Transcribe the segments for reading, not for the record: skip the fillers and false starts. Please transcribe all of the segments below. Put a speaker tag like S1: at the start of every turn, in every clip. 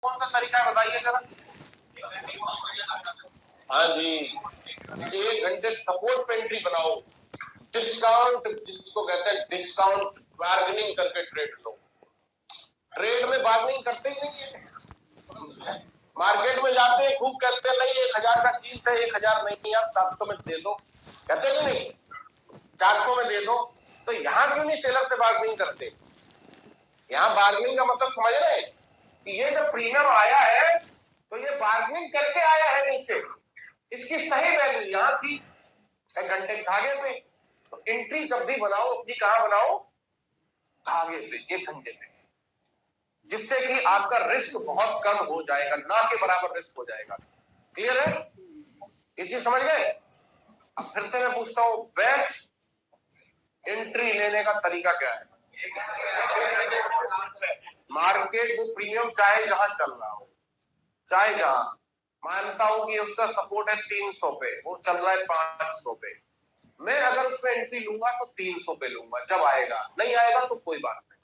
S1: कौन सा तरीका है बताइए जरा। हाँ जी, 1 घंटे सपोर्ट पे एंट्री बनाओ, डिस्काउंट जिसको कहते हैं, डिस्काउंट बार्गेनिंग करके ट्रेड लो। ट्रेड में बार्गेनिंग करते ही नहीं है, मार्केट में जाते हैं खूब कहते हैं नहीं 1000 का चीज है 1000 नहीं यार 700 में दे दो, कहते हैं कि नहीं 400 में दे दो। तो यहाँ क्यों नहीं सेलर से बार्गेनिंग करते? यहाँ बार्गेनिंग का मतलब समझ रहे हैं कि ये जब प्रीमियम आया है तो ये बार्गेनिंग करके आया है नीचे, इसकी सही वैल्यू यहाँ थी 1 घंटे के धागे पे। तो एंट्री जब भी बनाओ अपनी कहां बनाओ? धागे पे, 1 घंटे पे, जिससे कि आपका रिस्क बहुत कम हो जाएगा, ना के बराबर रिस्क हो जाएगा। क्लियर है? ये चीज समझ गए? अब फिर से मैं पूछता हूं, बेस्ट एंट्री लेने का तरीका क्या है? मार्केट वो प्रीमियम चाहे जहां चल रहा हो, चाहे जहां, मानता हूं कि उसका सपोर्ट है 300 पे, वो चल रहा है 500 पे, मैं अगर उसमें एंट्री लूंगा तो 300 पे लूंगा, जब आएगा, नहीं आएगा तो कोई बात नहीं।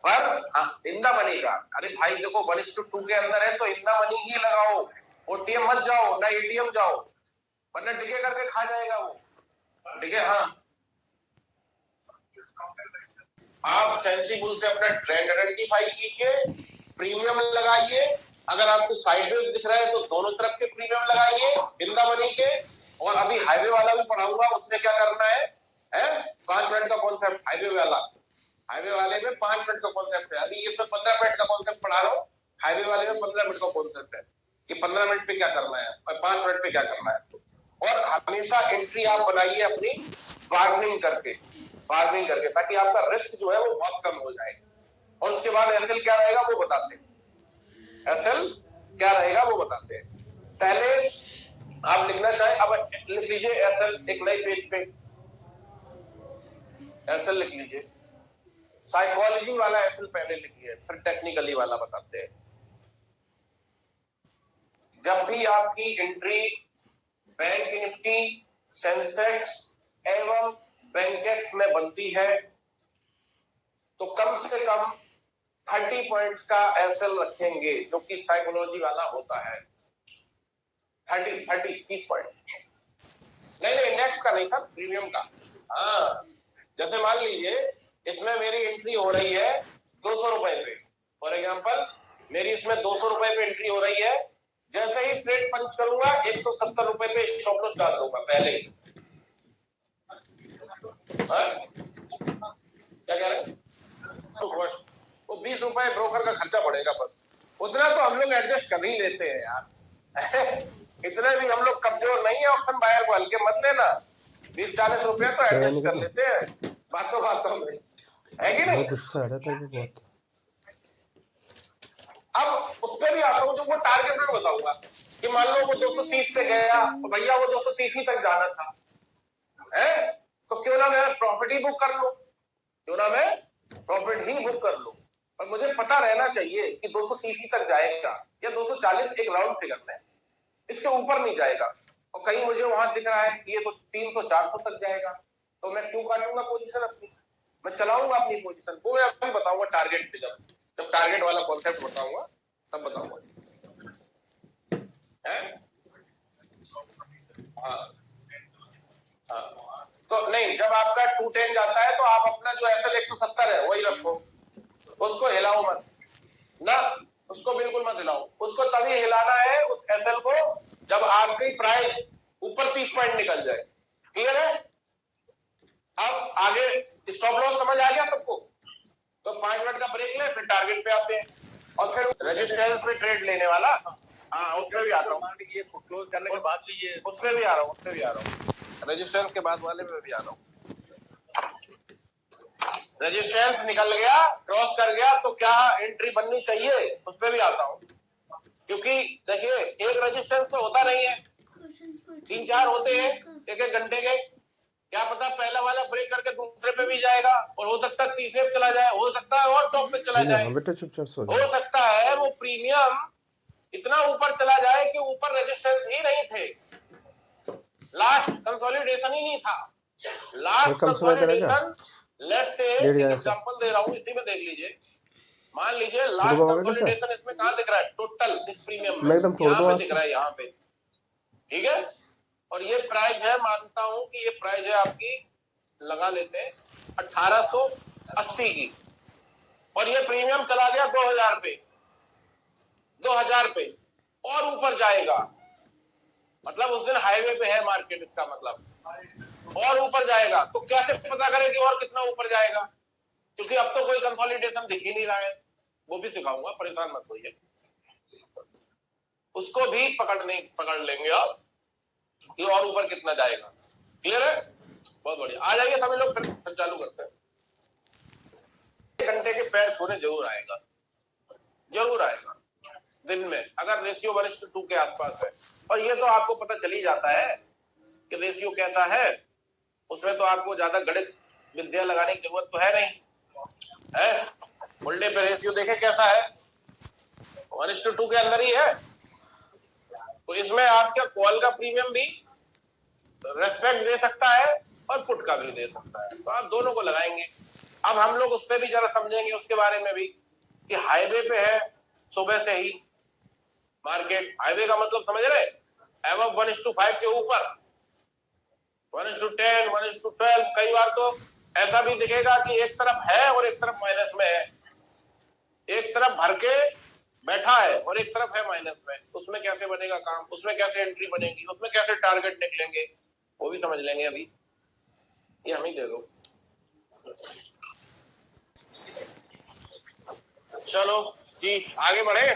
S1: पर हाँ, इन द मनी का, अरे भाई देखो 1:2 के अंदर है तो इन द मनी ही लगाओ, ओटीएम मत जाओ ना एटीएम जाओ, वरना डिके करके खा जाएगा वो। ठीक है? हाँ, आप सेंसिबल से अपना ट्रेंड आइडेंटिफाई कीजिए, प्रीमियम लगाइए, अगर आपको साइडवेज दिख रहा है तो दोनों तरफ के प्रीमियम लगाइए इन द मनी के। और अभी हाईवे वाला भी पढ़ाऊंगा, उसमें क्या करना है 5 मिनट का कॉन्सेप्ट, हाईवे वाले में 5 मिनट का कॉन्सेप्ट है, अभी इसमें 15 मिनट का कॉन्सेप्ट पढ़ा रहा हूँ, हाईवे वाले में 15 मिनट का कॉन्सेप्ट है कि 15 मिनट पे क्या करना है और 5 मिनट पे क्या करना है। और हमेशा एंट्री आप बनाइए अपनी बार्गेनिंग करके, ताकि आपका रिस्क जो है वो बहुत कम हो जाए। और उसके बाद एसएल क्या रहेगा वो बताते हैं, पहले आप लिखना चाहे, अब लिख लीजिए एसएल, एक नए पेज पे एसएल लिख लीजिए, साइकोलॉजी वाला एसएल पहले लिखिए, फिर टेक्निकली वाला बताते हैं। जब भी आपकी एंट्री बैंक निफ्टी, सेंसेक्स एवं बैंकेक्स में बनती है तो कम से कम 30 पॉइंट्स का एसएल रखेंगे, जो कि साइकोलॉजी वाला होता है। 30 पॉइंट, नहीं इंडेक्स का नहीं था, प्रीमियम का। हाँ, जैसे मान लीजिए इसमें मेरी एंट्री हो रही है 200 रुपए पे, फॉर एग्जांपल मेरी इसमें 200 रुपए पे एंट्री हो रही है, जैसे ही ट्रेड पंच करूंगा 170 रुपए पे स्टॉप लॉस डाल दूंगा पहले ही। क्या कह रहे हैं? वो 20 रुपए ब्रोकर का खर्चा पड़ेगा, बस उतना तो हम लोग एडजस्ट कर ही लेते हैं यार। इतने भी हम लोग कमजोर नहीं है ऑप्शन बायर को हल्के मत लेना, 20-40 रुपया तो एडजस्ट कर लेते हैं बातों में, है कि नहीं?
S2: गुस्सा आ रहा था बहुत।
S1: अब उस पर भी आता हूँ, जो वो टारगेट में बताऊंगा कि मान लो वो 230 पे गया तो भैया वो 230 ही तक जाना था, है तो क्यों ना मैं प्रॉफिट ही बुक कर लूं, पर मुझे पता रहना चाहिए कि 230 ही तक जाएगा या 240, एक राउंड फिगर में, इसके ऊपर नहीं जाएगा। और कहीं मुझे वहां दिख रहा है कि ये तो 300-400 तक जाएगा, तो मैं क्यों काटूंगा पोजीशन अपनी, मैं चलाऊंगा अपनी पोजीशन। वो मैं अभी बताऊंगा टारगेट पे, जब टारगेट वाला कॉन्सेप्ट बताऊंगा तब बताऊंगा। तो नहीं, जब आपका 210 जाता है तो आप अपना जो एसएल 170 है वही रखो, उसको हिलाओ मत ना, उसको बिल्कुल मत हिलाओ, उसको तभी हिलाना है उस एसएल को जब आपकी प्राइस ऊपर 30 पॉइंट निकल जाए। क्लियर है? अब आगे स्टॉप लॉस समझ आ गया सबको? तो 5 मिनट का ब्रेक ले, फिर टारगेट पे आते हैं, और फिर रेजिस्टेंस पे ट्रेड लेने वाला, हाँ उसमें भी आता हूँ, ये क्लोज करने के बाद भी ये उसमें भी आ रहा हूँ, रेजिस्टेंस के बाद वाले में भी आ रहा हूँ। रेजिस्टेंस निकल गया, क्रॉस कर गया तो क्या एंट्री बननी चाहिए, उस पर भी आता हूँ, क्योंकि देखिए एक रेजिस्टेंस तो होता नहीं है, 3-4 होते हैं एक घंटे के, क्या पता पहला वाला ब्रेक करके दूसरे पे भी जाएगा, और हो सकता है तीसरे पे चला जाए, हो सकता है और टॉप पे चला जाए, हो सकता है वो प्रीमियम इतना ऊपर चला जाए कि ऊपर रेजिस्टेंस ही नहीं थे, लास्ट कंसोलिडेशन ही नहीं था, last consolidation, let's say example दे रहा हूं, इसी में देख लीजिए, मान लीजिए लास्ट कंसोलिडेशन इसमें टोटल इस प्रीमियम
S2: मैं
S1: में
S2: एकदम तोड़
S1: यहाँ
S2: दूं
S1: पे
S2: आज
S1: दिख
S2: से।
S1: रहा है, यहाँ पे, ठीक है। और ये प्राइस है, मानता हूं कि ये प्राइस है आपकी, लगा लेते हैं 1880 की, और ये प्रीमियम चला गया 2000 पे, 2000 पे, और ऊपर जाएगा, मतलब उस दिन हाईवे पे है मार्केट, इसका मतलब और ऊपर जाएगा। तो कैसे पता करें कि और कितना ऊपर जाएगा, क्योंकि अब तो कोई कंसोलिडेशन दिख ही नहीं रहा है, वो भी सिखाऊंगा, परेशान मत होइए, उसको भी पकड़ लेंगे आप कि और ऊपर कितना जाएगा। क्लियर है? बहुत बढ़िया, आ जाइए सभी लोग, फिर चालू करते हैं। घंटे के पैर छूने जरूर आएगा, जरूर आएगा दिन में, अगर रेशियो 1:2 के आसपास है। और ये तो आपको पता चल ही जाता है कि रेशियो कैसा है, उसमें तो आपको ज्यादा गणित विद्या लगाने की जरूरत तो है नहीं है। मुंडे पे रेशियो देखे कैसा है, 1:2 के अंदर ही है। तो इसमें आपका कॉल का प्रीमियम भी रेस्पेक्ट दे सकता है और पुट का भी दे सकता है, तो आप दोनों को लगाएंगे। अब हम लोग उस पर भी जरा समझेंगे, उसके बारे में भी, कि हाईवे पे है सुबह से ही मार्केट। हाईवे का मतलब समझ रहे, एबव 1:5 के ऊपर, 1:10, 1:12। कई बार तो ऐसा भी दिखेगा कि एक तरफ है और एक तरफ माइनस में है, एक तरफ भर के बैठा है और एक तरफ है माइनस में। उसमें कैसे बनेगा काम, उसमें कैसे एंट्री बनेगी, उसमें कैसे टारगेट निकलेंगे, वो भी समझ लेंगे। अभी ये हम ही दे दो। चलो जी, आगे बढ़े।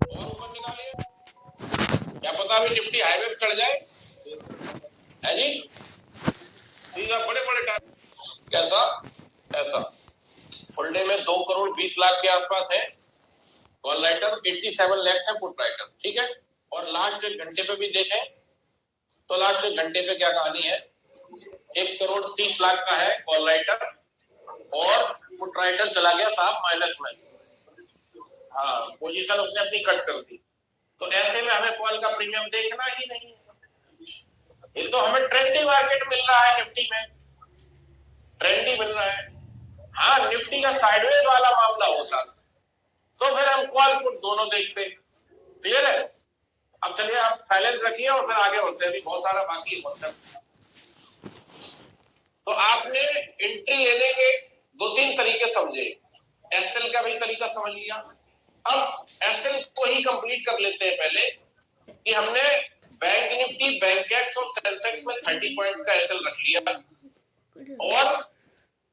S1: और ऊपर निकालिए, क्या पता अभी निफ्टी हाईवे पे चढ़ जाए, है जी। सीधा बड़े बड़े कैसा ऐसा, फुल डे में 2,20,00,000 के आसपास है कॉल राइटर, 87 लाख है पुट राइटर, ठीक है। और लास्ट 1 घंटे पे भी देखें तो लास्ट 1 घंटे पे क्या कहानी है, 1,30,00,000 का है कॉल राइटर, और पुट राइटर चला गया साहब माइनस में। हाँ, पोजीशन उसने अपनी कट कर दी। तो ऐसे में हमें कॉल का प्रीमियम देखना ही नहीं, ये तो हमें ट्रेंडी मार्केट मिल रहा है, निफ्टी में ट्रेंडी मिल रहा है। हाँ, निफ्टी का साइडवेज वाला मामला होता तो फिर हम कॉल पुट दोनों देखते। क्लियर है? अब चलिए आप साइलेंस रखिए और फिर आगे बढ़ते हैं, अभी बहुत सारा बाकी है मतलब। तो आपने एंट्री लेने के 2-3 तरीके समझे, एसएल का भी तरीका समझ लिया। अब एसएल को ही कंप्लीट कर लेते हैं पहले, कि हमने बैंक निफ्टी, बैंकेक्स और सेंसेक्स में 30 पॉइंट्स का एसएल रख लिया, और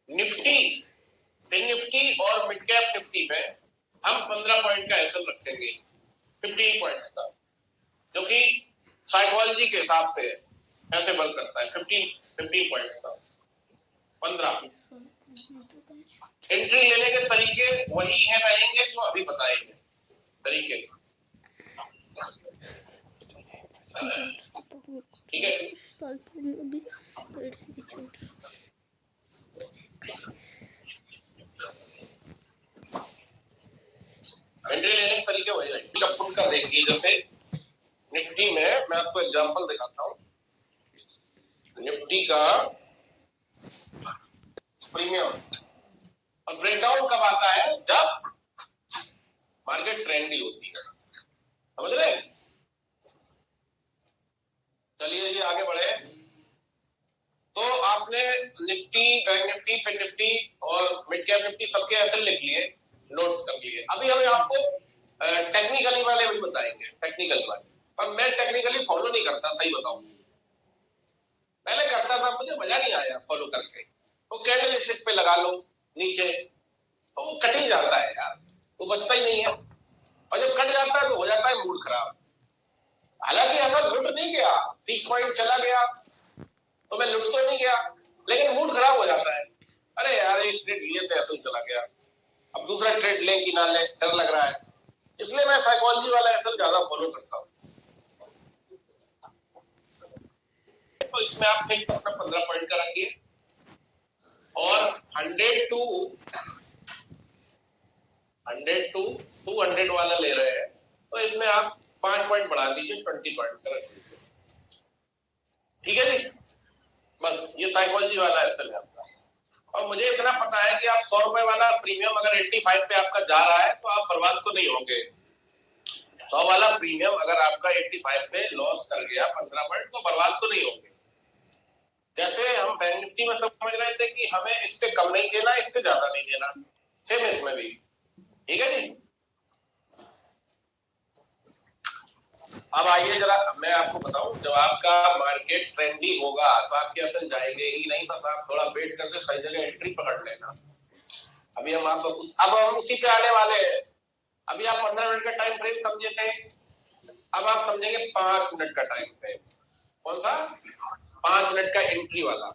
S1: निफ्टी, फिन निफ्टी और मिड कैप निफ्टी में हम 15 पॉइंट का एसएल रखेंगे, 15 पॉइंट्स का, जो कि साइकोलॉजी के हिसाब से ऐसे वर्क करता है। 15 पॉइंट्स का 15। एंट्री लेने के तरीके वही है रहेंगे जो अभी बताएंगे तरीके, ठीक है। एंट्री लेने के तरीके वही रहेंगे। पुट का देखिए, जैसे निफ्टी में मैं आपको एग्जांपल दिखाता हूँ, निफ्टी का प्रीमियम और ब्रेकडाउन कब आता है, जब मार्केट ट्रेंडी होती है, समझ रहे। चलिए जी आगे बढ़े। तो आपने Nifty, bank Nifty, fin Nifty और मिड कैप निफ्टी सबके एसएल लिख लिए, नोट कर लिए। अभी हम आपको टेक्निकली वाले भी बताएंगे, टेक्निकल वाले, पर मैं टेक्निकली फॉलो नहीं करता, सही बताऊं, पहले करता था, मुझे मजा नहीं आया फॉलो करके। तो कैंडल स्टिक पे लगा लो नीचे, तो वो कट ही जाता है यार, वो बचता ही नहीं है, और जब कट जाता है तो हो जाता है मूड खराब। हालांकि ऐसा लुट नहीं गया, 30 पॉइंट चला गया तो मैं लुट तो नहीं गया, लेकिन मूड खराब हो जाता है। अरे यार, एक ट्रेड लिए थे, ऐसे चला गया, अब दूसरा ट्रेड ले कि ना ले, डर लग रहा है। इसलिए मैं साइकोलॉजी वाला एसएल ज्यादा फॉलो करता हूँ। तो इसमें आप फिक्स अपना 15 पॉइंट का रखिए, और 100 टू 200 वाला ले रहे हैं, तो इसमें आप 5 पॉइंट बढ़ा दीजिए, 20 पॉइंट कर दीजिए, ठीक है जी। बस ये साइकोलॉजी वाला एक्सेल है आपका। और मुझे इतना पता है कि आप 100 रुपए वाला प्रीमियम अगर 85 पे आपका जा रहा है तो आप बर्बाद तो नहीं होंगे। 100 वाला प्रीमियम अगर आपका 85 पे लॉस कर गया 15 पॉइंट तो बर्बाद तो नहीं होंगे। जैसे हम बैंक निफ्टी में समझ रहे थे कि हमें इससे कम नहीं देना, इससे ज्यादा नहीं देना, सेम इसमें भी, ठीक है जी। अब आइए जरा मैं आपको बताऊं, जब आपका मार्केट ट्रेंडी होगा तो आपके असल जाएंगे ही नहीं, बस आप थोड़ा वेट करके सही जगह एंट्री पकड़ लेना। अभी हम आपको अब हम उसी पे आने वाले हैं। अभी आप 15 मिनट का टाइम फ्रेम समझे थे, अब आप समझेंगे 5 मिनट का टाइम फ्रेम। कौन सा? 5 मिनट का एंट्री वाला।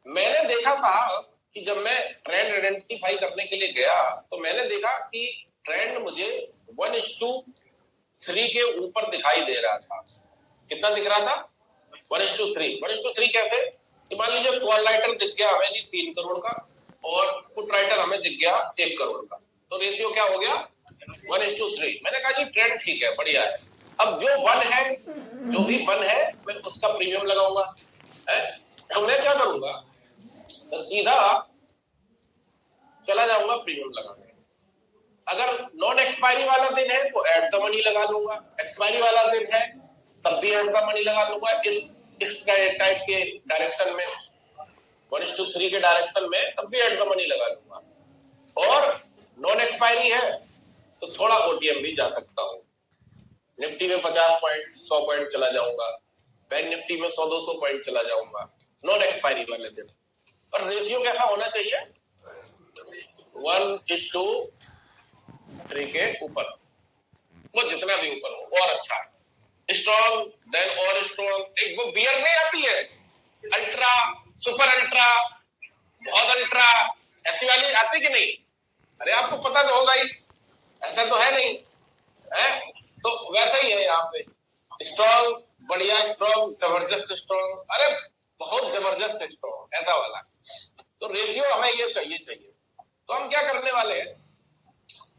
S1: मैंने देखा साहब कि जब मैं ट्रेंड आइडेंटिफाई करने के लिए गया तो मैंने देखा कि ट्रेंड मुझे 1:3 के ऊपर दिखाई दे रहा था। कितना दिख रहा था? 1:3। 1:3 कैसे? कि मान लीजिए कॉल राइटर दिख गया हमें जी 3 करोड़ का और पुट राइटर हमें दिख गया 1 करोड़ का, तो रेशियो क्या हो गया? 1:3। मैंने कहा जी ट्रेंड ठीक है, बढ़िया है। अब जो वन है, जो भी वन है मैं उसका प्रीमियम लगाऊंगा, तो मैं क्या करूंगा, तो सीधा चला जाऊंगा प्रीमियम लगाने। अगर नॉन एक्सपायरी वाला दिन है तो एट द मनी लगा लूंगा, एक्सपायरी वाला दिन है तब भी एट द मनी लगा लूंगा। इस टाइप के डायरेक्शन में 1:3 के डायरेक्शन में तब भी एट द मनी लगा लूंगा। और नॉन एक्सपायरी है तो थोड़ा ओटीएम भी जा सकता हूं। निफ्टी में 50 पॉइंट 100 पॉइंट चला जाऊंगा, बैंक निफ्टी में 100-200 पॉइंट चला जाऊंगा नॉन एक्सपायरी वाले दिन। और रेशियो कैसा होना चाहिए? 1:3 के ऊपर, वो जितना भी ऊपर हो और अच्छा, स्ट्रॉन्ग देन और स्ट्रॉन्ग। एक वो बियर नहीं आती है अल्ट्रा, सुपर अल्ट्रा, बहुत अल्ट्रा, ऐसी वाली आती कि नहीं? अरे आपको पता तो होगा ही, ऐसा तो है नहीं है? तो वैसा ही है यहाँ पे, स्ट्रॉन्ग, बढ़िया स्ट्रॉन्ग, जबरदस्त स्ट्रॉन्ग, अरे बहुत जबरदस्त स्ट्रॉन्ग, ऐसा वाला। तो रेशियो हमें ये चाहिए। तो हम क्या करने वाले हैं,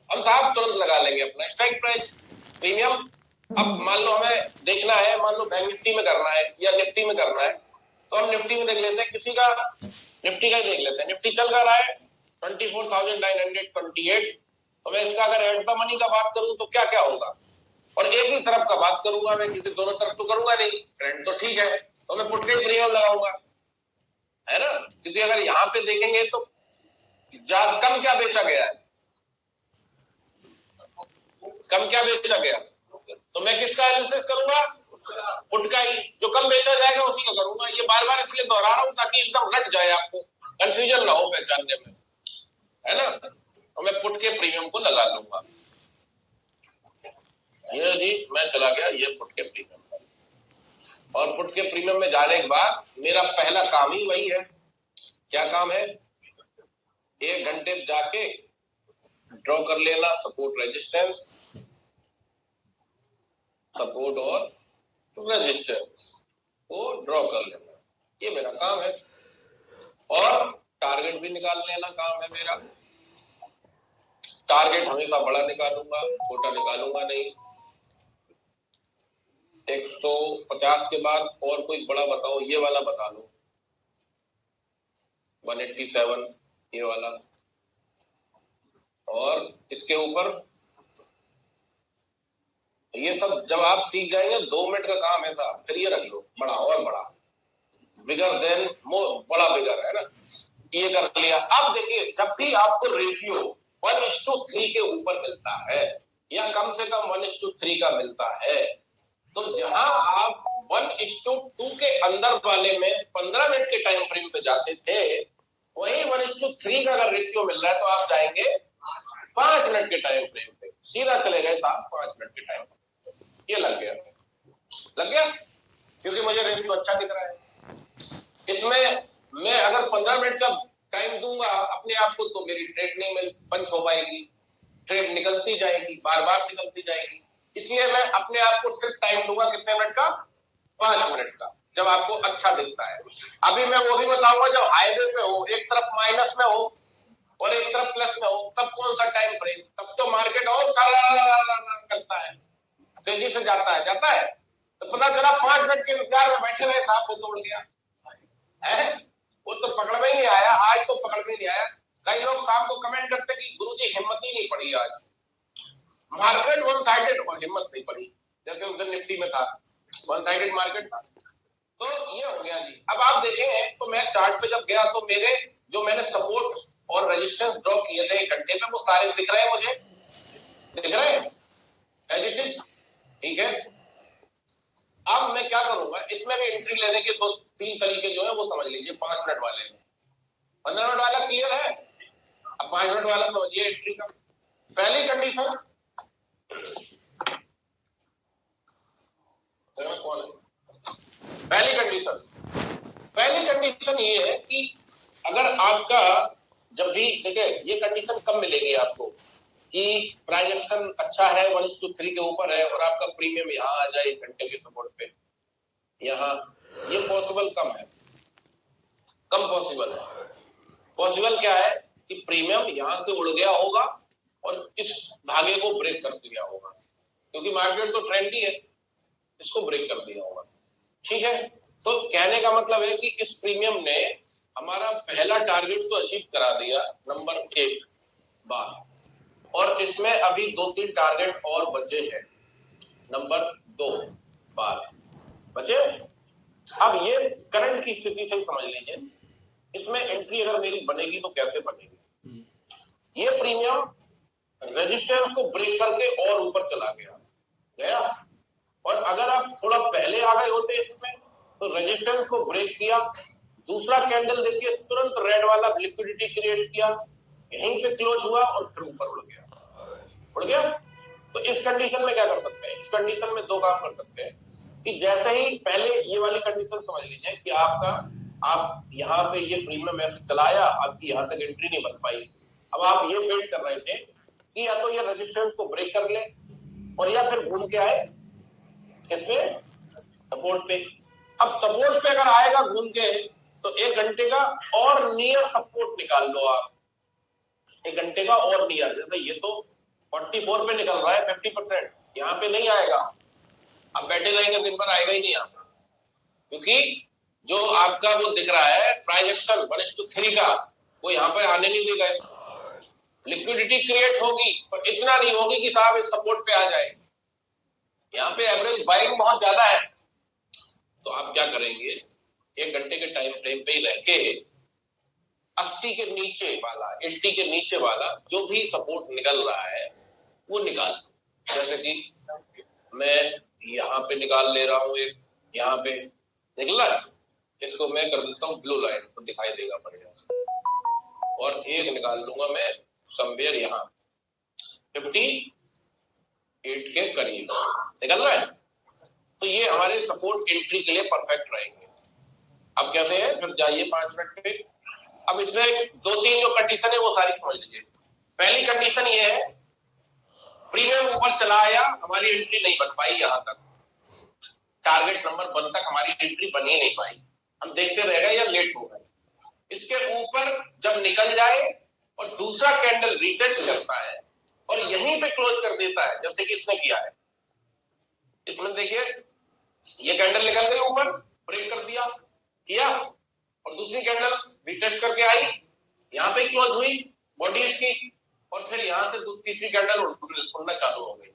S1: हम साहब तुरंत लगा लेंगे अपना स्ट्राइक प्राइस प्रीमियम। अब मान लो हमें देखना है, मान लो बैंक निफ्टी में करना है या निफ्टी में करना है, तो हम निफ्टी में देख लेते हैं, किसी का निफ्टी का ही देख लेते हैं। निफ्टी चल कर रहा है 24,928, तो मैं इसका अगर एट द मनी का बात करूं तो क्या क्या होगा, और एक ही तरफ का बात करूंगा मैं, क्योंकि दोनों तरफ तो करूंगा नहीं, ट्रेंड तो ठीक है, तो मैं पुट के प्रीमियम लगाऊंगा, है ना? क्योंकि अगर यहाँ पे देखेंगे तो कम क्या बेचा गया है, कम क्या बेचा गया, तो मैं किसका एनालिसिस करूंगा? पुट का ही। जो कम बेचा जाएगा उसी का करूंगा। ये बार बार इसलिए दोहरा रहा हूं ताकि एकदम रट जाए, आपको कंफ्यूजन ना हो पहचानने में, है ना? तो मैं पुट के प्रीमियम को लगा लूंगा। ये जी मैं चला गया ये पुट के प्रीमियम, और पुट के प्रीमियम में जाने के बाद मेरा पहला काम ही वही है। क्या काम है? 1 घंटे जाके ड्रॉ कर लेना सपोर्ट रेजिस्टेंस, सपोर्ट और रेजिस्टेंस को ड्रॉ कर लेना, ये मेरा काम है। और टारगेट भी निकाल लेना काम है मेरा। टारगेट हमेशा बड़ा निकालूंगा, छोटा निकालूंगा नहीं। 150 के बाद और कोई बड़ा बताओ, ये वाला बता लो, 187 ये वाला, और इसके ऊपर ये सब जब आप सीख जाएंगे 2 मिनट का काम है साहब, फिर ये रख लो बड़ा और बड़ा, बिगर देन मोर, बड़ा बिगर, है ना? ये कर लिया। अब देखिए जब भी आपको रेशियो 1:3 के ऊपर मिलता है या कम से कम 1:3 का मिलता है, तो जहां आप 1:2 के अंदर वाले में 15 मिनट के टाइम फ्रेम पे जाते थे, वही 1:3 का अगर रेशियो मिल रहा है तो आप जाएंगे 5 मिनट के टाइम फ्रेम पे, सीधा चले गए साहब 5 मिनट के टाइम। ये लग गया क्योंकि मुझे रेशियो अच्छा दिख रहा है। इसमें मैं अगर 15 मिनट का टाइम दूंगा अपने आप को तो मेरी ट्रेड नहीं मिल पंच हो पाएगी, ट्रेड निकलती जाएगी, बार बार निकलती जाएगी। इसलिए मैं अपने आप को सिर्फ टाइम दूंगा कितने मिनट का? 5 मिनट का, जब आपको अच्छा दिखता है। अभी मैं वो भी बताऊंगा जब हाईवे पे हो, एक तरफ माइनस में हो, और एक तरफ प्लस में हो, तब कौन सा टाइम फ्रेम? तब तो मार्केट और करता है, तेजी से जाता है। तो पता चला 5 मिनट के इंतजार में बैठे हुए साहब वो तोड़ गया है, वो तो पकड़ में ही नहीं आया। आज तो पकड़ में नहीं आया। कई लोग शाम को कमेंट करते कि गुरुजी हिम्मत ही नहीं पड़ी आज, मार्केट वन साइडेड, हिम्मत नहीं पड़ी। जैसे उस दिन निफ्टी में था, वन साइडेड मार्केट था। तो ये हो गया जी। अब आप देखें तो मैं चार्ट पे जब गया तो मेरे जो मैंने सपोर्ट और रेजिस्टेंस ड्रॉ किए थे 1 घंटे में, वो सारे दिख रहे हैं मुझे, दिख रहे हैं एज इट इज, ठीक है। अब मैं क्या करूंगा, इसमें भी एंट्री लेने के 2-3 तरीके जो है वो समझ लीजिए। 5 मिनट वाले, 15 मिनट वाला क्लियर है, अब 5 मिनट वाला समझिए एंट्री का। पहली कंडीशन, पहली कंडीशन ये है कि अगर आपका जब भी देखिए, ये कंडीशन कब मिलेगी आपको कि प्राइस एक्शन अच्छा है 1:3 के ऊपर है और आपका प्रीमियम यहाँ आ जाए 1 घंटे के सपोर्ट पे, यहाँ ये पॉसिबल कम है, कम पॉसिबल है। पॉसिबल क्या है कि प्रीमियम यहां से उड़ गया होगा और इस धागे को ब्रेक कर दिया होगा, क्योंकि मार्केट तो ट्रेंडी है, इसको ब्रेक कर दिया होगा, ठीक है। तो कहने का मतलब है कि इस प्रीमियम ने हमारा पहला टारगेट तो अचीव करा दिया, नंबर 1 बार, और इसमें अभी 2-3 टारगेट और बचे हैं, नंबर 2 बार बचे। अब ये करंट की स्थिति से समझ लीजिए, इसमें एंट्री अगर मेरी बनेगी तो कैसे बनेगी। ये प्रीमियम रेजिस्टेंस को ब्रेक करके और ऊपर चला गया, और अगर आप थोड़ा पहले आ गए होते इसमें तो रेजिस्टेंस को ब्रेक किया, दूसरा कैंडल देखिए तुरंत रेड वाला लिक्विडिटी क्रिएट किया, यहीं पे क्लोज हुआ और फिर ऊपर उड़ गया। तो इस कंडीशन में क्या कर सकते हैं, इस कंडीशन में 2 काम कर सकते हैं कि जैसे ही पहले ये वाली कंडीशन समझ लीजिए कि आप यहाँ पे ये प्रीमियम ऐसे चलाया, आपकी यहाँ तक एंट्री नहीं बन पाई। अब आप ये वेट कर रहे थे कि या तो ये रेजिस्टेंस को ब्रेक कर ले और या फिर घूम के आए इसमें सपोर्ट पे। अब सपोर्ट पे अगर आएगा घूम के तो 1 घंटे का और नियर सपोर्ट निकाल लो आप, 1 घंटे का और नियर। जैसे ये तो 44 पे निकल रहा है 50%, यहाँ पे नहीं आएगा, अब बैठे रहेंगे दिन भर आएगा ही नहीं यहाँ, क्योंकि जो आपका वो दिख रहा है प्राइस एक्शन 1:3 का, वो यहाँ पे आने नहीं देगा। लिक्विडिटी क्रिएट होगी पर इतना नहीं होगी कि साहब इस सपोर्ट पे आ जाए। यहाँ पे एवरेज बाइंग बहुत ज्यादा है, तो आप क्या करेंगे, 1 घंटे के टाइम फ्रेम पे ही रह के 80 के नीचे वाला, 80 के नीचे वाला जो भी सपोर्ट निकल रहा है वो निकाल। जैसे कि मैं यहाँ पे निकाल ले रहा हूँ, एक यहाँ पे निकल रहा है, इसको मैं कर देता हूँ ब्लू लाइन, तो दिखाई देगा बढ़िया से, और एक निकाल लूंगा मैं समवेयर यहाँ 58 के करीब निकल रहा है। तो ये हमारे सपोर्ट एंट्री के लिए परफेक्ट रहेंगे। अब कैसे है, फिर जाइए 5 मिनट पे। अब इसमें 2-3 जो कंडीशन है वो सारी समझ लीजिए। पहली कंडीशन ये है, प्रीमियम ऊपर चला आया, हमारी एंट्री नहीं बन पाई, यहां तक टारगेट नंबर 1 तक हमारी एंट्री बन ही नहीं पाई, हम देखते रह गए या लेट हो गए। इसके ऊपर जब निकल जाए और दूसरा कैंडल रिटेस्ट करता है और यहीं पे क्लोज कर देता है, जैसे कि इसने किया है, इसमें देखिए ये कैंडल निकल गई ऊपर, ब्रेक कर दिया किया, और दूसरी कैंडल रिटेस्ट करके आई, यहाँ पे क्लोज हुई बॉडी इसकी, और फिर यहाँ से तीसरी कैंडल उड़ना चालू हो गई।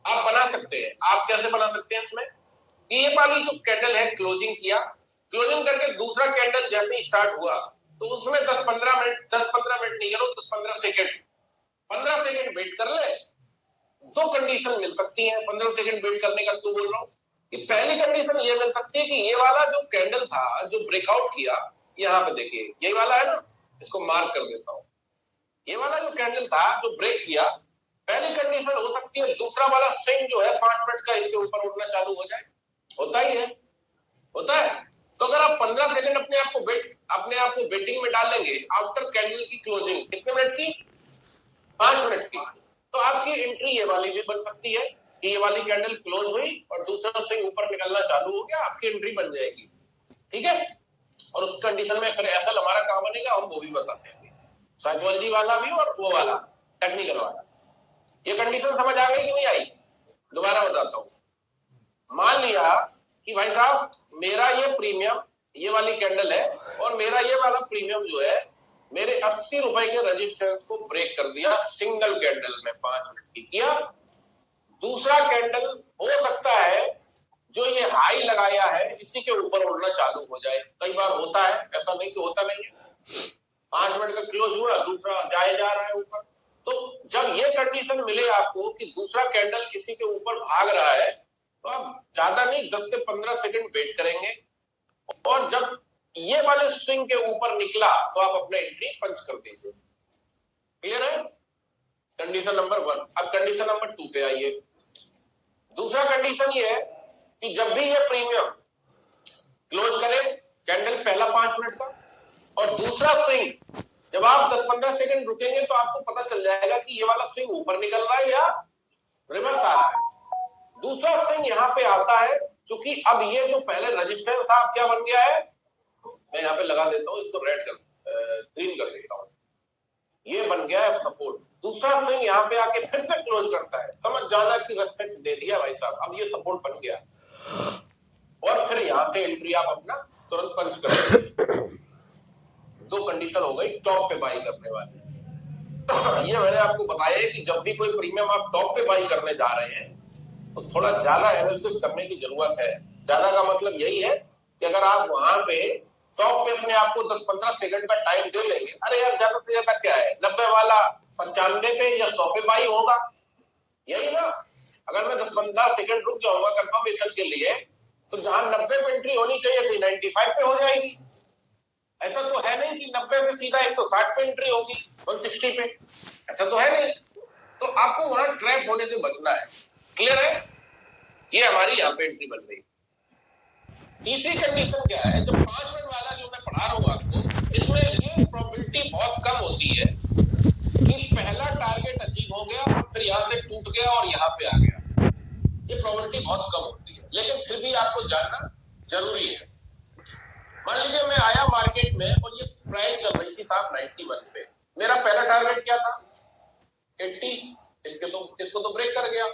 S1: आप बना सकते हैं, आप कैसे बना सकते हैं इसमें, ये वाली जो कैंडल है क्लोजिंग किया, क्लोजिंग करके दूसरा कैंडल जैसे ही स्टार्ट हुआ तो उसमें 10-15 मिनट, 10-15 मिनट नहीं करो, 10-15 सेकंड, 15 सेकंड वेट कर ले। 2 कंडीशन मिल सकती है 15 सेकंड वेट करने का। तो बोल रहा हूँ कि पहली कंडीशन ये मिल सकती है कि ये वाला जो कैंडल था जो ब्रेकआउट किया, यहाँ पे देखिए यही वाला है ना, इसको मार्क कर देता हूँ, ये वाला जो कैंडल था जो ब्रेक किया, पहली कंडीशन हो सकती है दूसरा वाला स्विंग जो है 5 मिनट का इसके ऊपर उठना चालू हो जाए, होता ही है, होता है। तो अगर आप 15 सेकंड अपने आप को वेटिंग में डाल लेंगे आफ्टर कैंडल की क्लोजिंग, कितने मिनट की, 5 मिनट की, तो आपकी एंट्री ये वाली भी बन सकती है कि ये वाली कैंडल क्लोज हुई और दूसरा स्विंग ऊपर निकलना चालू हो गया, आपकी एंट्री बन जाएगी, ठीक है। और उस कंडीशन में फिर ऐसा हमारा काम बनेगा, हम वो भी बताते हैं। साइकोलॉजी वाला भी और वो वाला टेक्निकल वाला। ये कंडीशन समझ आ गई कि नहीं आई? दोबारा बताता हूं। मान लिया कि भाई साहब मेरा ये प्रीमियम, ये वाली कैंडल है, और मेरा ये वाला प्रीमियम जो है मेरे 80 रुपए के रेजिस्टेंस को ब्रेक कर दिया सिंगल कैंडल में 5 मिनट की किया। दूसरा कैंडल हो सकता है जो ये हाई लगाया है इसी के ऊपर उड़ना चालू हो जाए। कई बार होता है, ऐसा नहीं कि होता नहीं है। 5 मिनट का क्लोज हुआ, दूसरा जाए जा रहा है ऊपर। तो जब ये कंडीशन मिले आपको कि दूसरा कैंडल इसी के ऊपर भाग रहा है, तो आप ज्यादा नहीं 10 से 15 सेकंड वेट करेंगे, और जब ये वाले स्विंग के ऊपर निकला तो आप अपने एंट्री पंच कर दीजिए। क्लियर है? Condition number 1। अब कंडीशन नंबर 2 पे आइए। दूसरा कंडीशन ये है कि जब भी ये प्रीमियम क्लोज करे कैंडल पहला 5 मिनट का, और दूसरा स्विंग जब आप 10-15 सेकंड रुकेंगे तो आपको पता चल जाएगा कि ये वाला स्विंग ऊपर निकल रहा है या रिवर्स आ रहा है। दूसरा स्विंग यहाँ पे आता है, क्योंकि अब ये जो पहले रेजिस्टेंस था क्या बन गया है, मैं यहाँ पे लगा देता हूँ, इसको रेड कर ग्रीन कर देता हूँ, ये बन गया है सपोर्ट। दूसरा स्विंग यहाँ पे आके फिर से क्लोज करता है, समझ जाना कि रेस्पेक्ट दे दिया भाई साहब, अब ये सपोर्ट बन गया, और फिर यहाँ से एंट्री आप अपना तुरंत पंच कर। दो कंडीशन हो गई टॉप पे बाई करने वाली। ये मैंने आपको बताया है कि जब भी कोई प्रीमियम आप टॉप पे बाई करने जा रहे हैं तो थोड़ा ज्यादा एनालिसिस करने की जरूरत है। ज्यादा का मतलब यही है कि अगर आप वहां पे टॉप पे अपने आप को 10-15 सेकंड का टाइम दे लेंगे, अरे यार ज्यादा से ज्यादा क्या है, 90 वाला 95 पे या 100 पे बाई होगा, यही ना। अगर मैं 10-15 सेकंड रुक जाऊंगा कंफर्मेशन के लिए, तो जहां 90 पे एंट्री होनी चाहिए थी 95 पे हो जाएगी। ऐसा तो है नहीं कि 90 से सीधा 160 पे एंट्री होगी 160 पे, ऐसा तो है नहीं। तो आपको वहां ट्रैप होने से बचना है। क्लियर है? ये हमारी यहाँ पे एंट्री बन गई। तीसरी कंडीशन क्या है, जो 5 मिनट वाला जो मैं पढ़ा रहा हूं आपको, इसमें ये प्रोबेबिलिटी बहुत कम होती है कि पहला टारगेट अचीव हो गया और फिर यहाँ से टूट गया और यहाँ पे आ गया। ये प्रोबेबिलिटी बहुत कम होती है, लेकिन फिर भी आपको जानना जरूरी है। मान लीजिए मैं आया मार्केट में और ये प्राइस चल रही थी साहब 91 पे, मेरा पहला टारगेट क्या था 80, इसको तो ब्रेक कर गया,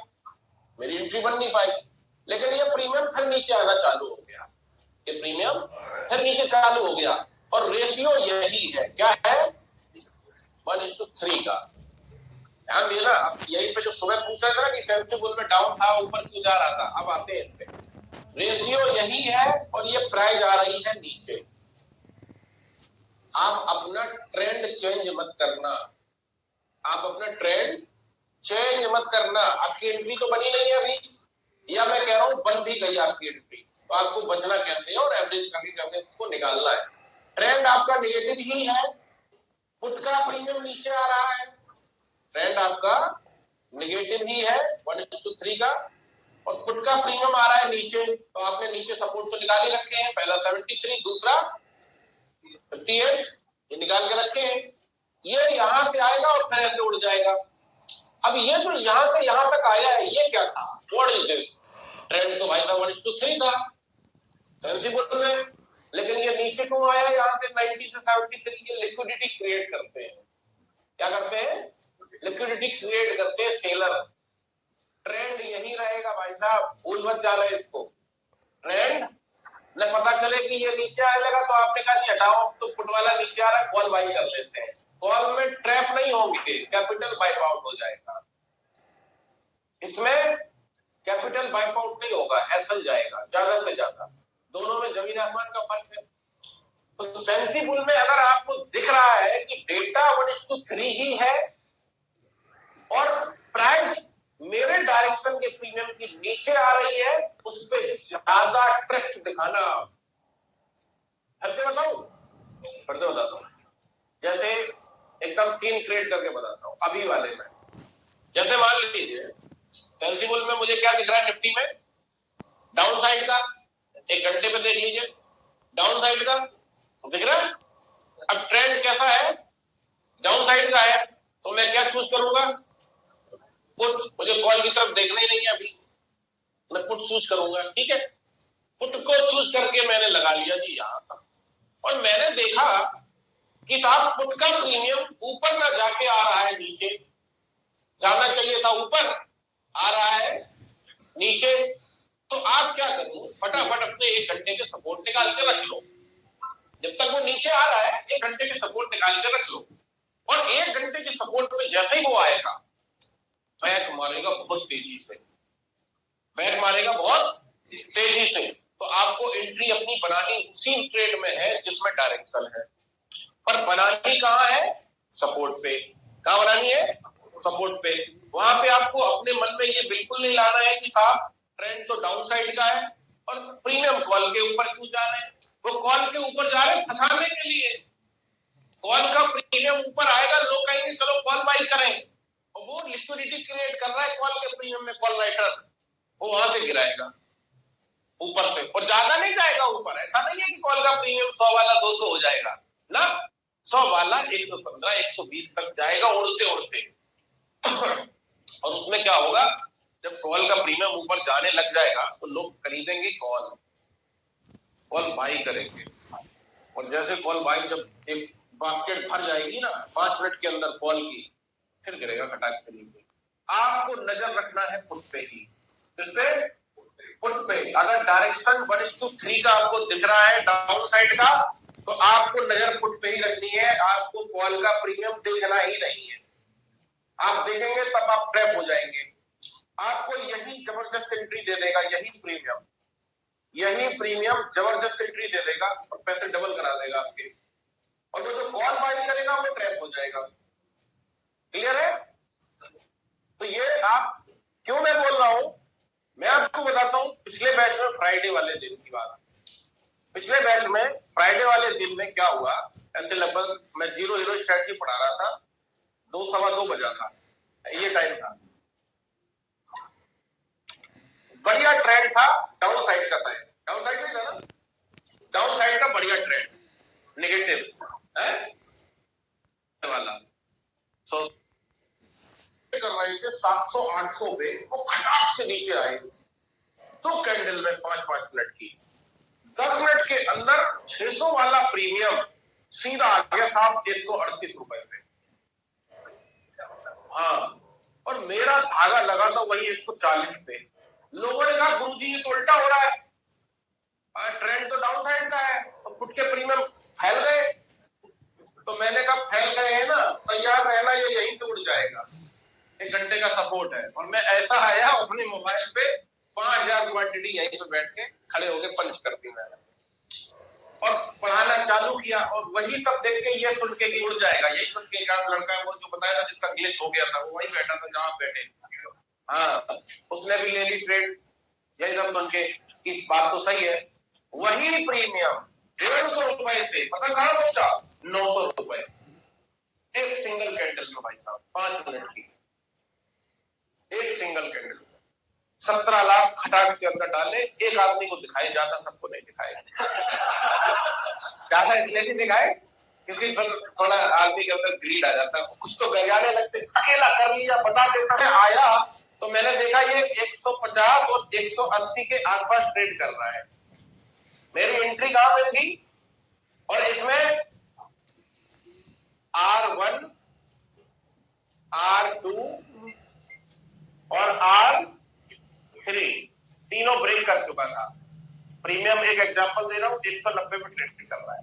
S1: मेरी एंट्री बन नहीं पाई। लेकिन ये प्रीमियम फिर नीचे आना चालू हो गया, ये प्रीमियम फिर नीचे चालू हो गया, और रेशियो यही है, क्या है 1:3 का। ध्यान देना, अब यही पे जो सुबह पूछा था ना कि सेंसिबल में डाउन था ऊपर क्यों जा रहा था, अब आते हैं इस पे। रेशियो यही है और ये प्राइस आ रही है नीचे। आप अपना ट्रेंड चेंज मत करना, आप अपना ट्रेंड चेंज मत करना। आपकी एंट्री तो बनी नहीं है अभी, या मैं कह रहा हूं बन भी गई आपकी एंट्री, तो आपको बचना कैसे है और एवरेज करके कैसे इसको निकालना है। ट्रेंड आपका नेगेटिव ही है, पुट का प्रीमियम नीचे आ रहा है, ट्रेंड आपका नेगेटिव ही है 1:3 का, और पुट का प्रीमियम आ रहा है नीचे, तो आपने नीचे सपोर्ट तो निकाल ही रखे हैं, पहला 73, दूसरा 58, ये निकाल के रखे हैं। ये यहां से आएगा और फिर ऐसे उड़ जाएगा। अब ये जो यहां से यहां तक आया है ये क्या था, व्हाट इज दिस? ट्रेंड तो भाई था 1:3 था सेंसिबल में, लेकिन ये नीचे क्यों आया यहां से 90 से 73? ये लिक्विडिटी क्रिएट करते हैं। क्या करते हैं? लिक्विडिटी क्रिएट करते हैं सेलर। ट्रेंड यही रहेगा भाई साहब, भूल मत जाना इसको। ट्रेंड न पता चले कि ये नीचे आने लगा तो आपने कहा जी हटाओ, तो पुट वाला नीचे आ रहा है, कॉल बाई कर लेते हैं। कॉल में ट्रैप नहीं होंगे, कैपिटल वाइप आउट हो जाएगा। इसमें कैपिटल वाइप आउट नहीं होगा, एसएल जाएगा ज्यादा से ज्यादा। दोनों में जमीन आसमान का फर्क है। तो सेंसिबल में अगर आपको दिख रहा है कि डेटा 1:3 ही है और प्राइस मेरे डायरेक्शन के प्रीमियम की नीचे आ रही है, उस पर ज्यादा ट्रस्ट दिखाना। फिर से बताऊं, फिर से बताता हूं, जैसे एकदम सीन क्रिएट करके बताता हूं अभी वाले में। जैसे मान लीजिए सेंसिबल में मुझे क्या दिख रहा है, निफ्टी में डाउन साइड का, एक घंटे पे देख लीजिए डाउन साइड का दिख रहा है। अब ट्रेंड कैसा है, डाउन साइड का है, तो मैं क्या चूज करूंगा, पुट। मुझे कॉल की तरफ देखना ही नहीं है अभी, मैं पुट चूज करूंगा। ठीक है, पुट को चूज करके मैंने लगा लिया जी यहां, और मैंने देखा कि साहब फुट का प्रीमियम ऊपर ना जाके आ रहा है नीचे, जाना चाहिए था ऊपर, आ रहा है नीचे, तो आप क्या करो, फटाफट अपने 1 घंटे के सपोर्ट निकाल के रख लो। जब तक वो नीचे आ रहा है 1 घंटे के सपोर्ट निकाल के रख लो, और 1 घंटे के सपोर्ट में जैसे ही वो आएगा बैक मारेगा बहुत तेजी से, बैक मारेगा बहुत तेजी से, तो आपको एंट्री अपनी बनानी उसी ट्रेड में है जिसमें डायरेक्शन है, पर बनानी कहां है, सपोर्ट पे। कहां बनानी है, सपोर्ट पे। वहां पे आपको अपने मन में ये बिल्कुल नहीं लाना है कि साहब ट्रेंड तो डाउन साइड का है और प्रीमियम कॉल के ऊपर क्यों जा रहे हैं। वो कॉल के ऊपर जा रहे हैं फंसाने के लिए। कॉल का प्रीमियम ऊपर आएगा, लोग कहेंगे चलो कॉल बाई करें, और वो लिक्विडिटी क्रिएट कर रहा है कॉल के प्रीमियम में, कॉल राइटर वो वहां से गिराएगा ऊपर से, और ज्यादा नहीं जाएगा ऊपर। ऐसा नहीं है कि कॉल का प्रीमियम 100 वाला 200 हो जाएगा ना, 100 वाला 115 120 तक जाएगा उड़ते उड़ते। और उसमें क्या होगा, जब कॉल का प्रीमियम ऊपर जाने लग जाएगा तो लोग खरीदेंगे कॉल, कॉल बाई करेंगे, और जैसे कॉल बाई जब एक बास्केट भर जाएगी ना 5 मिनट के अंदर कॉल की, फिर गिरेगा खटाक से नीचे। आपको नजर रखना है फुट पे ही, किस पे, फुट पे। अगर डायरेक्शन 1:3 का आपको दिख रहा है डाउन साइड का, तो आपको नजर फुट पे ही रखनी है, आपको कॉल का प्रीमियम देखना ही नहीं है। आप देखेंगे तब आप ट्रैप हो जाएंगे। आपको यही जबरदस्त एंट्री दे देगा, यही प्रीमियम जबरदस्त एंट्री दे देगा और पैसे डबल करा देगा आपके, और वो जो कॉल बाई करेगा वो ट्रैप हो जाएगा। क्लियर है। तो ये आप, क्यों मैं बोल रहा हूं, मैं आपको बताता हूं। पिछले बैच में फ्राइडे वाले दिन की बात, पिछले बैच में फ्राइडे वाले दिन में क्या हुआ, ऐसे लगभग मैं 0-0 स्ट्रैटेजी पढ़ा रहा था, 2 सवा 2 बजा था, ये टाइम था, बढ़िया ट्रेंड था, डाउन साइड का था, डाउन साइड नहीं था ना, डाउन साइड का बढ़िया ट्रेंड, नेगेटिव है वाला। सो कर रहे थे 700-800 पे, वो खटाक से नीचे आए, तो कैंडल में 5-5 मिनट की, 10 मिनट के अंदर 600 वाला प्रीमियम सीधा आ गया साहब 138 रुपए पे। हाँ, और मेरा धागा लगा था वही 140 पे। लोगों ने कहा गुरुजी ये तो उल्टा हो रहा है, ट्रेंड तो डाउन साइड का है, तो फुट के प्रीमियम फैल गए। तो मैंने कहा फैल गए हैं ना, तैयार रहना, ये यहीं से उड़ जाएगा, 1 घंटे का सपोर्ट है। और मैं ऐसा आया अपने मोबाइल पे 5000 क्वांटिटी यहीं पे बैठ के खड़े होके पंच कर दी मैंने, और पढ़ाना चालू किया। और वही सब देख के ये सुन के कि उड़ जाएगा, यही सुन के एक लड़का है वो जो बताया था जिसका ग्लिच हो गया था, वो वही बैठा था जहां बैठे, हाँ, उसने भी ले ली ट्रेड, यही सब सुन के इस बात तो सही है। वही प्रीमियम 150 रुपए से पता कहां पहुंचा, 900 रुपए, एक सिंगल कैंडल में भाई साहब, 5 मिनट की एक सिंगल कैंडल, 17 लाख खटाक से अंदर डाले, एक आदमी को दिखाए, ज्यादा सबको नहीं दिखाए। ज्यादा इसलिए नहीं दिखाए क्योंकि थोड़ा आदमी के अंदर ग्रीड आ जाता है, कुछ तो गरियाने लगते, अकेला कर लिया बता देता है। आया तो मैंने देखा ये 150 और 180 के आसपास ट्रेड कर रहा है। मेरी एंट्री कहां पे थी, और इसमें R1 R2 और R3 तीनों ब्रेक कर चुका था। प्रीमियम एक एग्जांपल दे रहा हूं, 190 पे ट्रेड कर रहा है,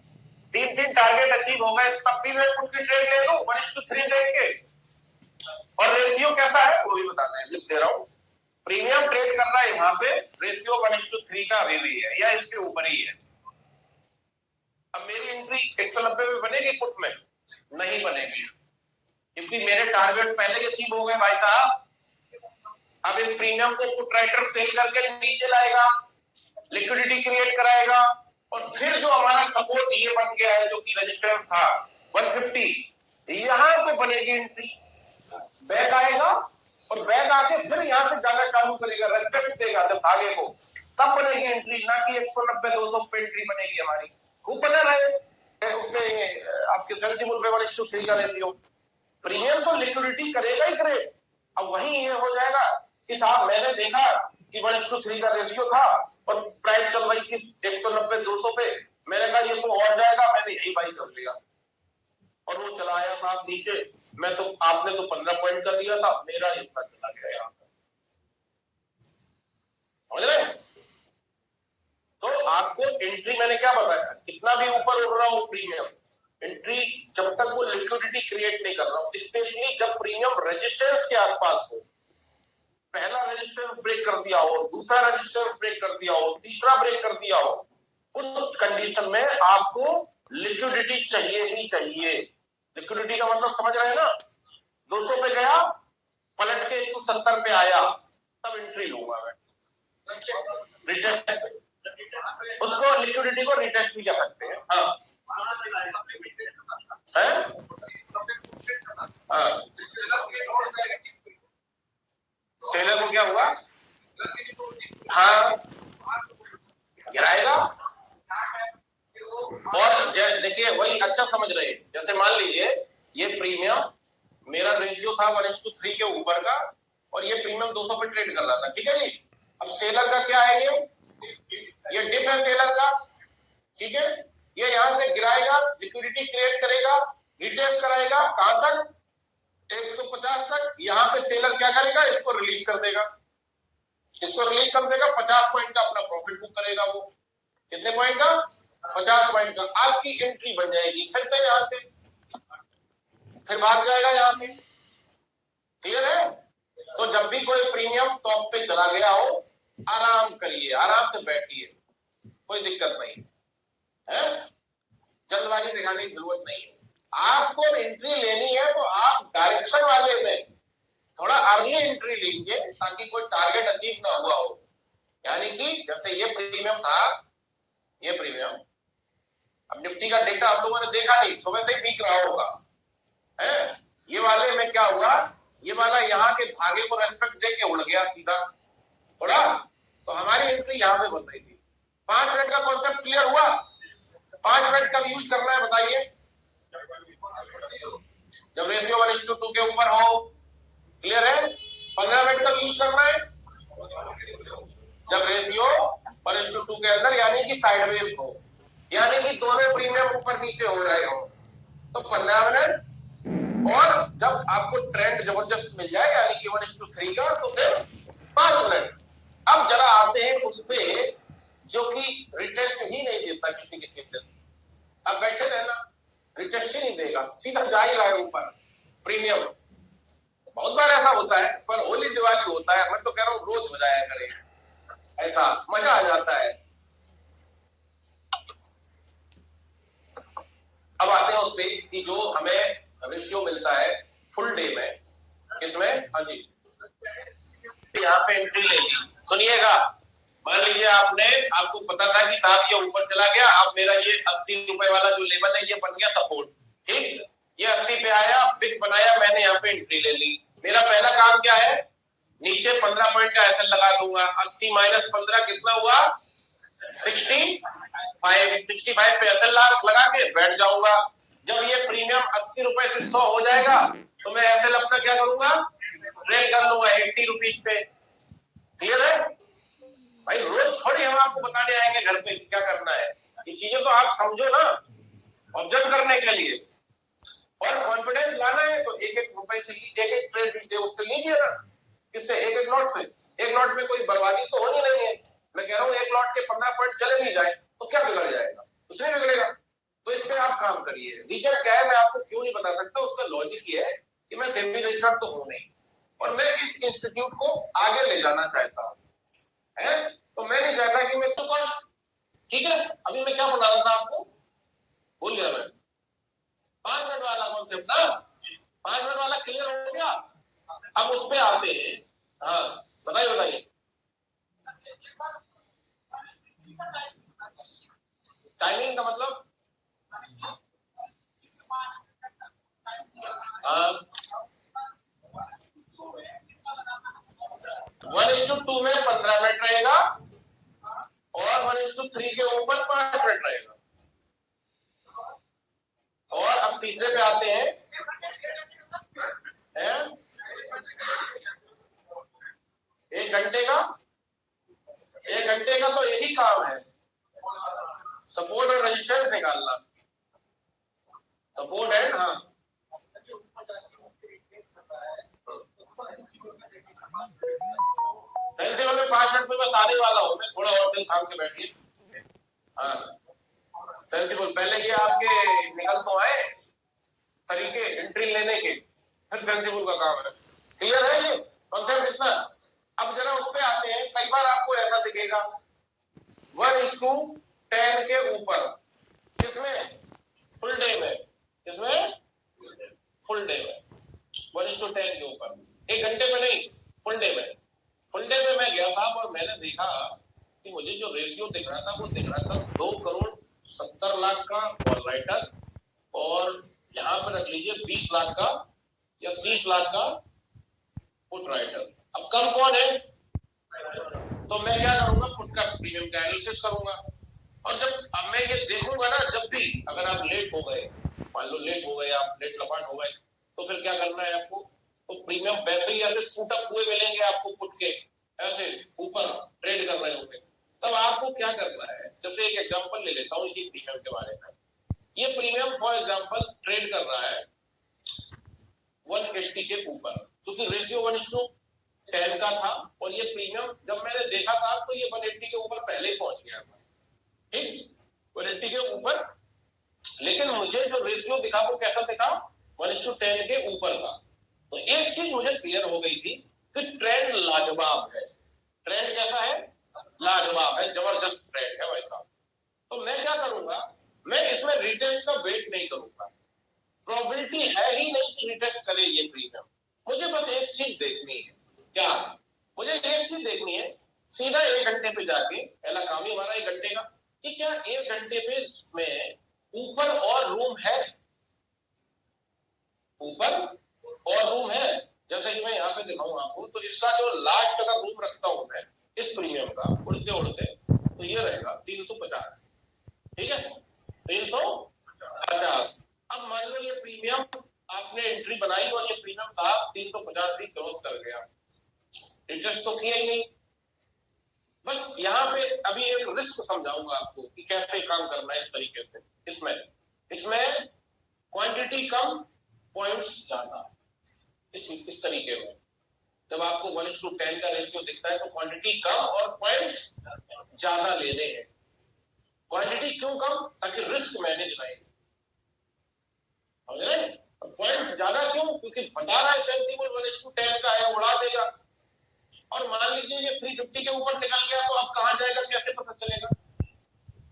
S1: 3 टारगेट अचीव हो गए, तब भी मैं उनकी ट्रेड ले लूं 1:3 देख के। और रेशियो कैसा है वो भी बताते हैं, लिख दे रहा हूं। प्रीमियम ट्रेड कर रहा है यहां पे, रेशियो 1:3 का अभी भी है या इसके ऊपर ही है। अब मेरी एंट्री 190 पे बनेगी पुट में, नहीं बनेगी, क्योंकि मेरे टारगेट पहले ही अचीव हो गए भाई साहब। अब इस प्रीमियम को पुट राइटर सेल करके नीचे लाएगा, लिक्विडिटी क्रिएट कराएगा, और फिर जो हमारा सपोर्ट ये बन गया है जो कि रजिस्टेंस था 150, यहां पे बनेगी एंट्री, बैक आएगा, और बैक आके फिर यहां से जाना चालू करेगा, रेस्पेक्ट देगा जब धागे को, तब बनेगी एंट्री, ना कि 190-200 पे एंट्री बनेगी हमारी। खूब बना रहे उसमें आपके सेंसिबल पे 1:3 का रेशियो, प्रीमियम तो लिक्विडिटी करेगा ही क्रिएट। अब वही ये हो जाएगा कि साहब मैंने देखा कि 1:3 का रेशियो था और प्राइस चल रही थी 190-200 पे, मैंने कहा ये तो और जाएगा, मैंने यही बाई कर लिया। और वो चला आया साहब नीचे, मैं तो आपने तो 15 पॉइंट कर दिया था, मेरा इतना चला गया यहाँ पर, समझ रहे? तो आपको एंट्री मैंने क्या बताया, कितना भी ऊपर उड़ रहा हो प्रीमियम, एंट्री जब तक वो लिक्विडिटी क्रिएट नहीं कर रहा हो, स्पेशली जब प्रीमियम रेजिस्टेंस के आसपास हो, पहला रेजिस्टेंस ब्रेक कर दिया हो, दूसरा रेजिस्टेंस ब्रेक कर दिया हो, तीसरा ब्रेक कर दिया हो, उस कंडीशन में आपको लिक्विडिटी चाहिए ही चाहिए। लिक्विडिटी का मतलब समझ रहे हैं ना, 200 पे गया, पलट के 170 पे आया, तब एंट्री लूंगा मैं, रिटेस्ट, उसको लिक्विडिटी को रिटेस्ट भी कह सकते हैं। हाँ है? हाँ। सेलर को क्या हुआ, हाँ गिराएगा। और देखिए वही अच्छा समझ रहे, जैसे मान लीजिए ये प्रीमियम मेरा रेशियो था 1:3 के ऊपर का, और ये प्रीमियम 200 पे ट्रेड कर रहा था, ठीक है जी। अब सेलर का क्या है, ये डिप है सेलर का, ठीक है। ये यहां से गिराएगा, लिक्विडिटी क्रिएट करेगा, रिटेस्ट कराएगा, कहां तक, 150 तक। यहां पे सेलर क्या करेगा, इसको रिलीज कर देगा, इसको रिलीज कर देगा, 50 पॉइंट का अपना प्रॉफिट बुक करेगा। वो कितने पॉइंट का, 50 पॉइंट का। आपकी एंट्री बन जाएगी, फिर से यहां से फिर भाग जाएगा यहां से, क्लियर है? तो जब भी कोई प्रीमियम टॉप पे चला गया हो, आराम करिए, आराम से बैठिए, कोई दिक्कत नहीं है, जल्दबाजी दिखाने की जरूरत नहीं है। आपको एंट्री लेनी है तो आप डायरेक्शन वाले में थोड़ा अर्ली एंट्री लीजिए, ताकि कोई टारगेट अचीव ना हुआ हो। यानी कि जैसे ये प्रीमियम था, ये प्रीमियम, अब निफ्टी का डेटा आप लोगों ने देखा नहीं, सुबह से ही वीक रहा होगा, है? ये वाले में क्या हुआ, ये वाला यहाँ के धागे को रेस्पेक्ट दे के उड़ गया सीधा, उड़ा, तो हमारी एंट्री यहाँ पे बन रही थी। 5 मिनट का कॉन्सेप्ट क्लियर हुआ? 5 मिनट कब यूज करना है बताइए, जब रेशियो 1:2 के ऊपर हो, क्लियर है? 15 मिनट कब यूज करना है, जब रेशियो 1:2 के अंदर, यानी कि साइडवेज हो, यानी कि दोनों प्रीमियम ऊपर नीचे हो रहे हो, तो 15 मिनट। और जब आपको ट्रेंड जबरदस्त मिल जाए, यानी कि 1:3 का, तो फिर 5 मिनट। अब जरा आते हैं उस पे जो कि रिटेस्ट ही नहीं देता किसी किसी दिन। अब बैठे रहना, रिटेस्ट ही नहीं देगा, सीधा जा ही रहा है ऊपर प्रीमियम। बहुत बार ऐसा होता है, पर होली दिवाली होता है, मैं तो कह रहा हूं रोज हो जाया करे, ऐसा मजा आ जाता है। अब आते हैं उस पे कि जो हमें रेशियो मिलता है फुल डे में, किसमें, हाँ जी, यहाँ पे एंट्री ले ली। सुनिएगा, मान लीजिए आपको पता था कि साहब ये ऊपर चला गया, अब मेरा ये 80 रुपए वाला जो लेवल है ये बन गया सपोर्ट, ठीक, ये 80 पे आया, बिग बनाया, मैंने यहाँ पे एंट्री ले ली। मेरा पहला काम क्या है, नीचे 15 पॉइंट का एसएल लगा दूंगा, 80 - 15 कितना हुआ, 65 पे एसएल लगा के बैठ जाऊंगा। जब ये प्रीमियम 80 रुपए से 100 हो जाएगा, तो मैं एसएल अपना क्या करूंगा, ट्रेड कर लूंगा 80 रुपीज पे, क्लियर है? भाई रोज थोड़ी हम आपको बताने आएंगे घर पे क्या करना है, ये चीजें तो आप समझो ना, ऑब्जर्व करने के लिए। और कॉन्फिडेंस लाना है तो एक एक रुपए से एक ट्रेड उससे लीजिए ना, किससे, एक लॉट से। एक लॉट में कोई बर्बादी तो होनी नहीं है, मैं कह रहा हूँ एक लॉट के 15 पॉइंट चले भी जाए तो क्या बिगड़ जाएगा, कुछ नहीं बिगड़ेगा। तो इस पे आप काम करिए। रीजन क्या है मैं आपको क्यों नहीं बता सकता, उसका लॉजिक ये है कि मैं सेबी रजिस्टर्ड तो हूं नहीं, और मैं इस इंस्टीट्यूट को आगे ले जाना चाहता हूँ, है? तो मैं नहीं चाहता कि मैं तो कॉस्ट, ठीक है। अभी मैं क्या बता रहा था आपको, बोल गया मैं, 5 मिनट वाला कॉन्सेप्ट ना, 5 मिनट वाला क्लियर हो गया। अब उस पे आते हैं, हाँ बताइए बताइए, टाइमिंग का मतलब, हाँ 1:2 में 15 मिनट रहेगा, और 1:3 के ऊपर 5 मिनट रहेगा। और अब तीसरे पे आते हैं, है? 1 घंटे का, 1 घंटे का तो यही काम है, सपोर्ट और रेजिस्टेंस निकालना, सपोर्ट एंड हाँ सेंसिबल में 5 मिनट में बस आने वाला हूँ मैं, थोड़ा और दिल थाम के बैठिए। हाँ सेंसिबल पहले ये आपके निकल तो आए तरीके एंट्री लेने के, फिर सेंसिबल का काम है। क्लियर है ये कॉन्सेप्ट इतना? अब जरा उस पे आते हैं। कई बार आपको ऐसा दिखेगा 1:10 के ऊपर, किसमें? फुल डे में। किसमें? फुल डे में 1:10 के ऊपर, 1 घंटे में नहीं, फुल डे में। फुल डे में मैं गया था और मैंने देखा कि मुझे जो रेशियो दिख रहा था वो दिख रहा था 2,70,00,000 का कॉल राइटर और यहाँ पर रख लीजिए 20 लाख का या 30 लाख का पुट राइटर। अब कम कौन है? तो मैं क्या करूंगा? पुट का प्रीमियम का एनालिसिस करूंगा। और जब अब मैं ये देखूंगा ना, जब भी अगर आप लेट हो गए, मान लो लेट हो गए, आप लेट लपाट हो गए, तो फिर क्या करना है आपको? तो प्रीमियम वैसे ही ऐसे सूट अप हुए मिलेंगे आपको पुट के, ऐसे ऊपर ट्रेड कर रहे होंगे। तब आपको क्या करना है? जैसे एक एग्जांपल ले लेता हूं इसी प्रीमियम के बारे में। ये प्रीमियम फॉर एग्जांपल ट्रेड कर रहा है 180 के ऊपर, क्योंकि रेशियो 1:10 का था और ये प्रीमियम जब मैंने देखा था तो ये 180 के ऊपर पहले ही पहुंच गया था। ठीक, 180 के ऊपर। लेकिन मुझे जो रेशियो दिखा वो कैसा दिखा? 1:10 के ऊपर का। तो एक चीज मुझे क्लियर हो गई थी कि ट्रेंड लाजवाब है। ट्रेंड कैसा है? लाजवाब है, जबरदस्त ट्रेंड है भाई साहब। तो मैं क्या करूंगा? मैं इसमें रिटेस्ट का वेट नहीं करूंगा। प्रोबेबिलिटी है ही नहीं कि रिटेस्ट करे ये प्रीमियम। मुझे बस एक चीज देखनी है। क्या? मुझे एक चीज देखनी है, सीधा 1 घंटे पे जाके, पहला काम ही हमारा 1 घंटे का, कि क्या 1 घंटे पे इसमें ऊपर और रूम है? ऊपर और रूम है। जैसे कि मैं यहाँ पे दिखाऊं आपको, तो इसका जो लास्ट अगर रूम रखता हूं मैं इस प्रीमियम का उड़ते उड़ते, तो ये रहेगा 350। ठीक है, 350। अब मान लो ये प्रीमियम आपने एंट्री बनाई और ये प्रीमियम साहब 350 भी क्रॉस कर गया, इंटरेस्ट तो किया ही नहीं। बस यहाँ पे अभी एक रिस्क समझाऊंगा आपको कि कैसे काम करना है इस तरीके से। इसमें क्वांटिटी कम, पॉइंट्स ज्यादा। इस तरीके में जब आपको 1:10 का रेशियो दिखता है तो क्वांटिटी कम और पॉइंट्स ज्यादा लेने हैं। क्वांटिटी क्यों कम? ताकि रिस्क मैनेज रहे। पॉइंट्स ज्यादा क्यों? क्योंकि बता रहा है सेंसिबल 1:10 का है, उड़ा देगा। और मान लीजिए ये 350 के ऊपर निकल गया तो अब कहां जाएगा? कैसे पता चलेगा?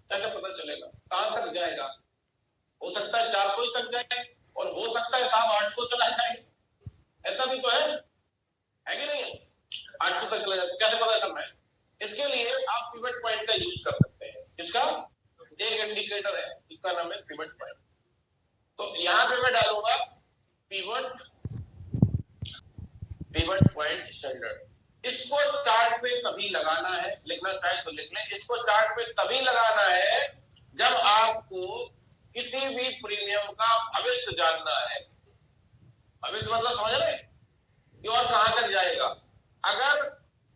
S1: कैसे पता चलेगा कहां तक जाएगा? हो सकता है 400 तक जाए और हो सकता है साहब 800 चला जाए। ऐसा भी तो है कि नहीं है? 800 तक चला जाए तो कैसे पता करना है? इसके लिए आप पिवट पॉइंट का यूज कर सकते हैं। इसका एक इंडिकेटर है, इसका नाम है पिवट पॉइंट। तो यहां पे मैं डालूंगा पिवट पॉइंट स्टैंडर्ड। इसको चार्ट पे तभी लगाना है, लिखना चाहे तो लिख लें। इसको चार्ट पे तभी लगाना है जब आपको किसी भी प्रीमियम का भविष्य जानना है। भविष्य मतलब समझ रहे कि और कहां तक जाएगा। अगर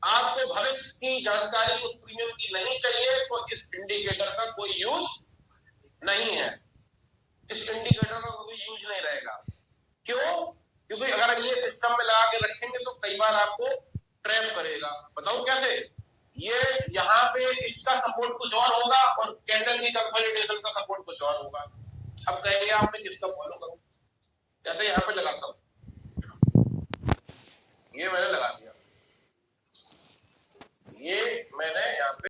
S1: आपको भविष्य की जानकारी उस प्रीमियम की नहीं चाहिए तो इस इंडिकेटर का कोई यूज नहीं है। इस इंडिकेटर का कोई यूज नहीं रहेगा। क्यों? क्योंकि अगर ये सिस्टम में लगा के रखेंगे तो कई बार आपको ट्रैप करेगा। बताऊं कैसे? ये यहाँ पे इसका सपोर्ट कुछ और होगा और कैंडल की कंसोलिडेशन का सपोर्ट कुछ और होगा। अब कहेंगे आप मैं किसका फॉलो करूं? जैसे यहाँ पे लगाता हूं, ये मैंने लगा दिया,